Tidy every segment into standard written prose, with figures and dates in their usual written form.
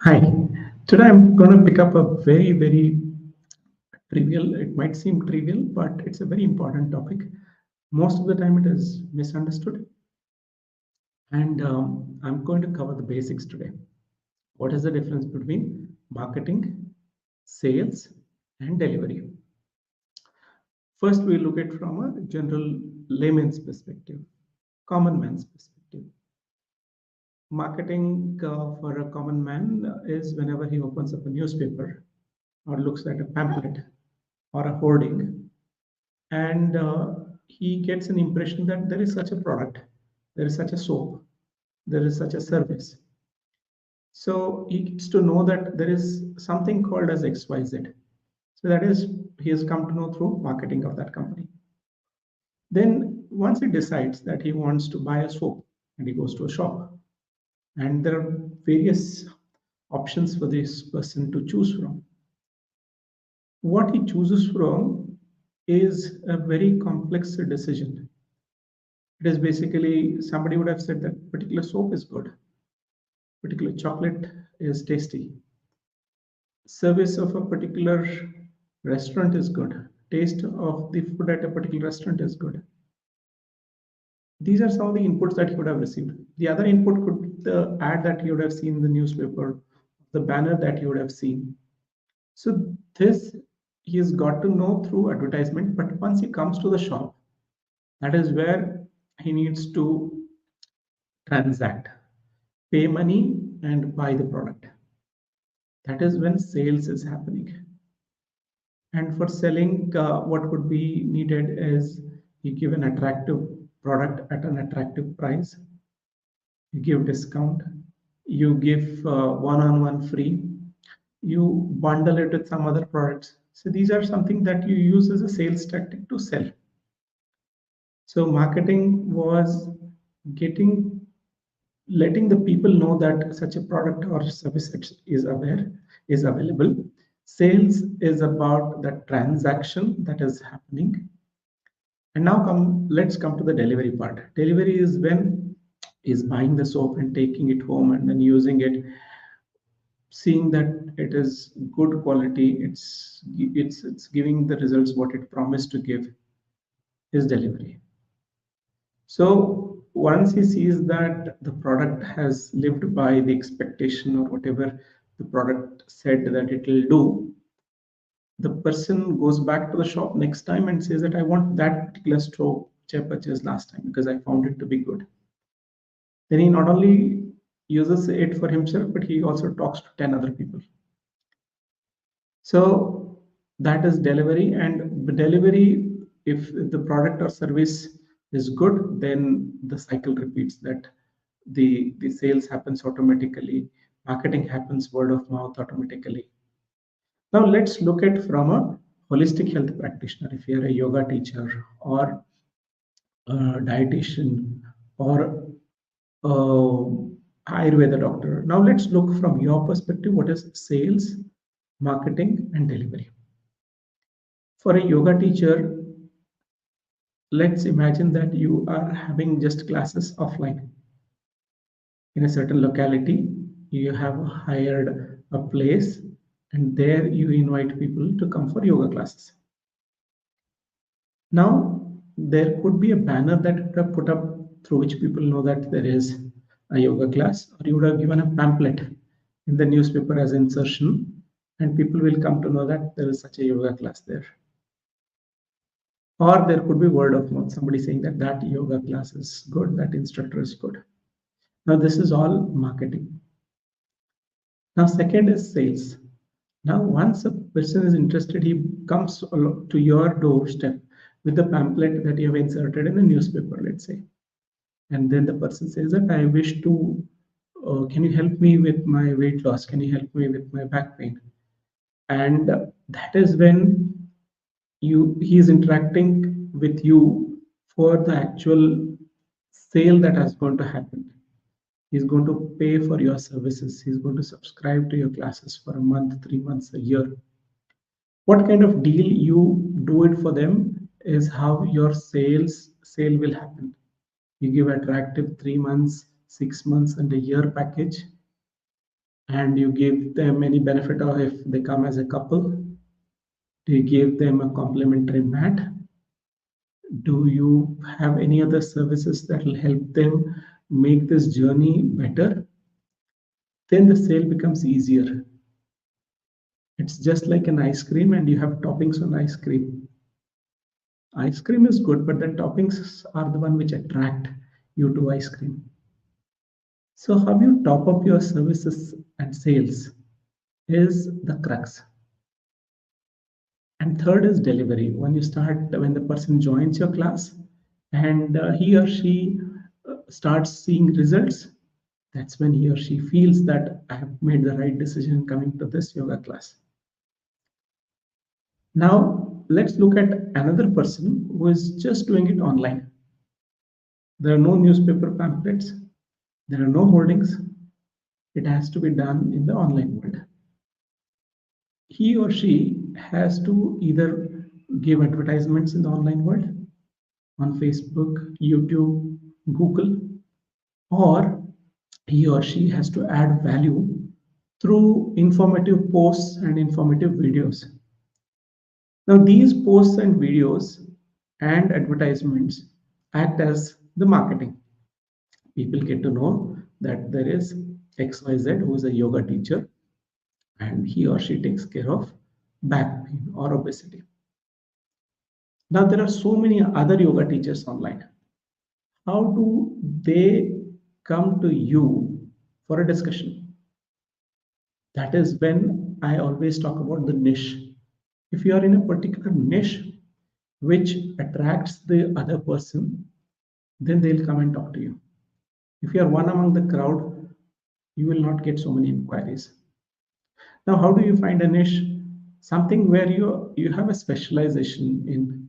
Hi, today I'm going to pick up a very trivial, it might seem trivial, but it's a very important topic. Most of the time it is misunderstood, and I'm going to cover the basics today. What is the difference between marketing, sales, and delivery? First, we look at from a general layman's perspective, common man's perspective. Marketing for a common man is whenever he opens up a newspaper or looks at a pamphlet or a hoarding, and he gets an impression that there is such a product, there is such a soap, there is such a service. So he gets to know that there is something called as XYZ. So that is, he has come to know through marketing of that company. Then once he decides that he wants to buy a soap, and he goes to a shop, and there are various options for this person to choose from. What he chooses from is a very complex decision. It is basically somebody would have said that particular soap is good, particular chocolate is tasty, service of a particular restaurant is good, taste of the food at a particular restaurant is good. These are some of the inputs that he would have received. The other input could be the ad that you would have seen in the newspaper, the banner that you would have seen. So this he has got to know through advertisement, but once he comes to the shop, that is where he needs to transact, pay money, and buy the product. That is when sales is happening. And for selling, what could be needed is you give an attractive product at an attractive price, you give discount, you give one-on-one free, you bundle it with some other products. So these are something that you use as a sales tactic to sell. So marketing was getting letting the people know that such a product or service is available. Sales is about the transaction that is happening. And now let's come to the delivery part. Delivery is when is buying the soap and taking it home and then using it, seeing that it is good quality, it's giving the results what it promised to give, is delivery. So once he sees that the product has lived by the expectation or whatever the product said that it will do, the person goes back to the shop next time and says that I want that particular stove which I purchased last time because I found it to be good. Then he not only uses it for himself, but he also talks to 10 other people. So that is delivery. And the delivery, if the product or service is good, then the cycle repeats, that the sales happens automatically, marketing happens word of mouth automatically. Now let's look at from a holistic health practitioner. If you're a yoga teacher or a dietitian or Ayurveda doctor. Now let's look from your perspective, what is sales, marketing, and delivery. For a yoga teacher, let's imagine that you are having just classes offline in a certain locality. You have hired a place, and there you invite people to come for yoga classes. Now, there could be a banner that you have put up through which people know that there is a yoga class, or you would have given a pamphlet in the newspaper as insertion, and people will come to know that there is such a yoga class there. Or there could be word of mouth, somebody saying that that yoga class is good, that instructor is good. Now, this is all marketing. Now, second is sales. Now, once a person is interested, he comes to your doorstep with the pamphlet that you have inserted in the newspaper, let's say. And then the person says that I wish to, can you help me with my weight loss? Can you help me with my back pain? And that is when he is interacting with you for the actual sale that is going to happen. He's going to pay for your services. He's going to subscribe to your classes for a month, 3 months, a year. What kind of deal you do it for them is how your sale will happen. You give attractive 3 months, 6 months, and a year package. and you give them any benefit, or if they come as a couple, do you give them a complimentary mat? Do you have any other services that will help them make this journey better? Then the sale becomes easier. It's just like an ice cream, and you have toppings on ice cream. Ice cream is good, but the toppings are the one which attract you to ice cream. So how you top up your services and sales is the crux. And third is delivery. When the person joins your class and he or she starts seeing results, that's when he or she feels that I have made the right decision coming to this yoga class. Now, let's look at another person who is just doing it online. There are no newspaper pamphlets, there are no hoardings. It has to be done in the online world. He or she has to either give advertisements in the online world on Facebook, YouTube, Google, or he or she has to add value through informative posts and informative videos. Now, these posts and videos and advertisements act as the marketing. People get to know that there is XYZ who is a yoga teacher and he or she takes care of back pain or obesity. Now, there are so many other yoga teachers online. How do they come to you for a discussion? That is when I always talk about the niche. If you are in a particular niche which attracts the other person, then they'll come and talk to you. If you are one among the crowd, you will not get so many inquiries. Now, how do you find a niche? Something where you have a specialization in.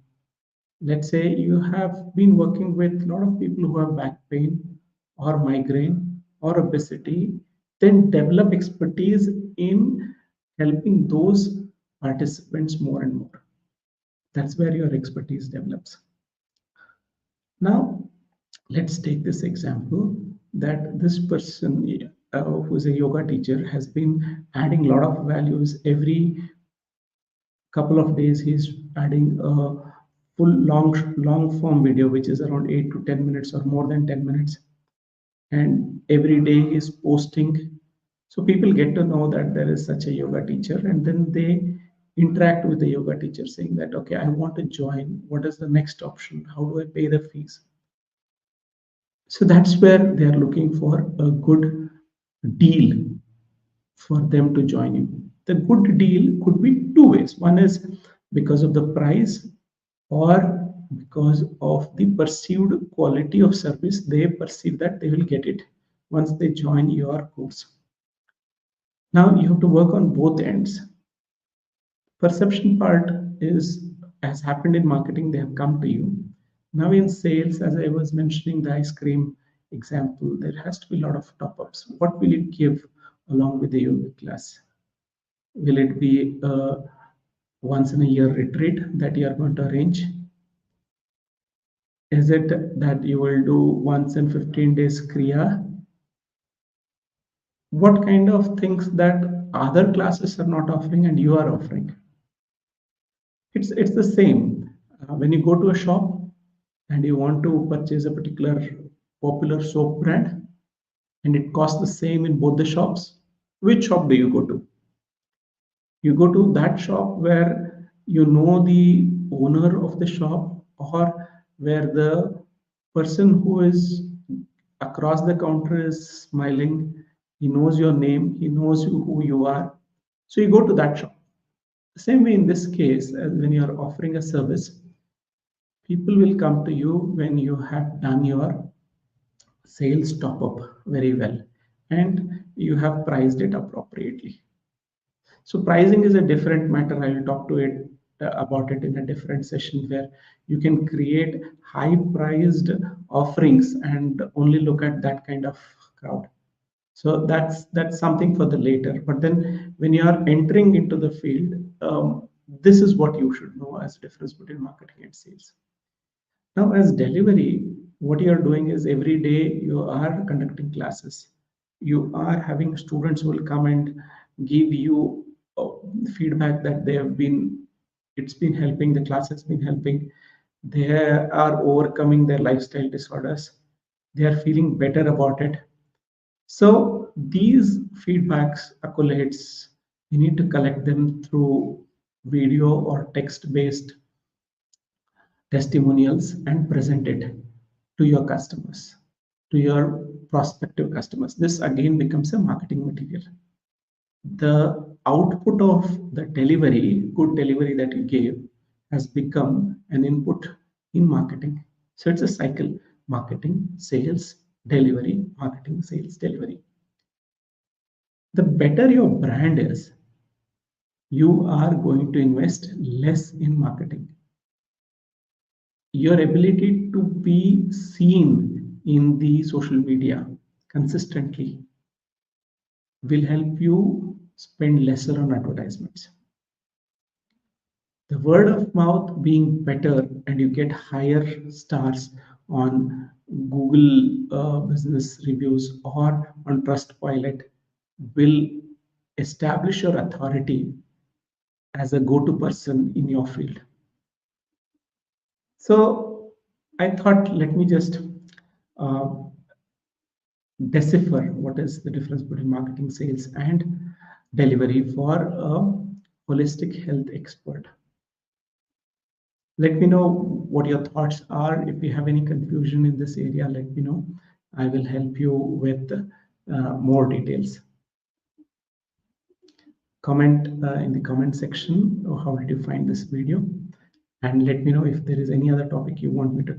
Let's say you have been working with a lot of people who have back pain or migraine or obesity, then develop expertise in helping those participants more and more. That's where your expertise develops. Now, let's take this example that this person who is a yoga teacher has been adding a lot of values. Every couple of days he's adding a full long form video which is around 8 to 10 minutes or more than 10 minutes, and every day he's posting, so people get to know that there is such a yoga teacher, and then they interact with the yoga teacher saying that, okay, I want to join, what is the next option, how do I pay the fees? So that's where they are looking for a good deal for them to join you. The good deal could be two ways. One is because of the price or because of the perceived quality of service. They perceive that they will get it once they join your course. Now you have to work on both ends. Perception part is, as happened in marketing, they have come to you. Now in sales, as I was mentioning the ice cream example, there has to be a lot of top-ups. What will you give along with the yoga class? Will it be a once in a year retreat that you are going to arrange? Is it that you will do once in 15 days Kriya? What kind of things that other classes are not offering and you are offering? It's the same. When you go to a shop and you want to purchase a particular popular soap brand and it costs the same in both the shops, which shop do you go to? You go to that shop where you know the owner of the shop, or where the person who is across the counter is smiling, he knows your name, he knows who you are. So you go to that shop. The same way in this case, when you are offering a service, people will come to you when you have done your sales top up very well and you have priced it appropriately. So pricing is a different matter. I will talk to it about it in a different session where you can create high priced offerings and only look at that kind of crowd. So that's something for the later. But then when you are entering into the field, this is what you should know as a difference between marketing and sales. Now, as delivery, what you are doing is every day you are conducting classes. you are having students who will come and give you feedback that they have been, it's been helping, the class has been helping, they are overcoming their lifestyle disorders, they are feeling better about it. So these feedbacks, accolades, you need to collect them through video or text-based testimonials and present it to your customers, to your prospective customers. This again becomes a marketing material. The output of the delivery, good delivery that you gave, has become an input in marketing. So it's a cycle: marketing, sales, delivery, marketing, sales, delivery. The better your brand is, you are going to invest less in marketing. Your ability to be seen in the social media consistently will help you spend lesser on advertisements. The word of mouth being better and you get higher stars on Google business reviews or on Trustpilot will establish your authority as a go-to person in your field. So I thought, let me just uh, decipher what is the difference between marketing, sales, and delivery for a holistic health expert. Let me know what your thoughts are. If you have any confusion in this area, let me know. I will help you with more details. Comment in the comment section, how did you find this video? And let me know if there is any other topic you want me to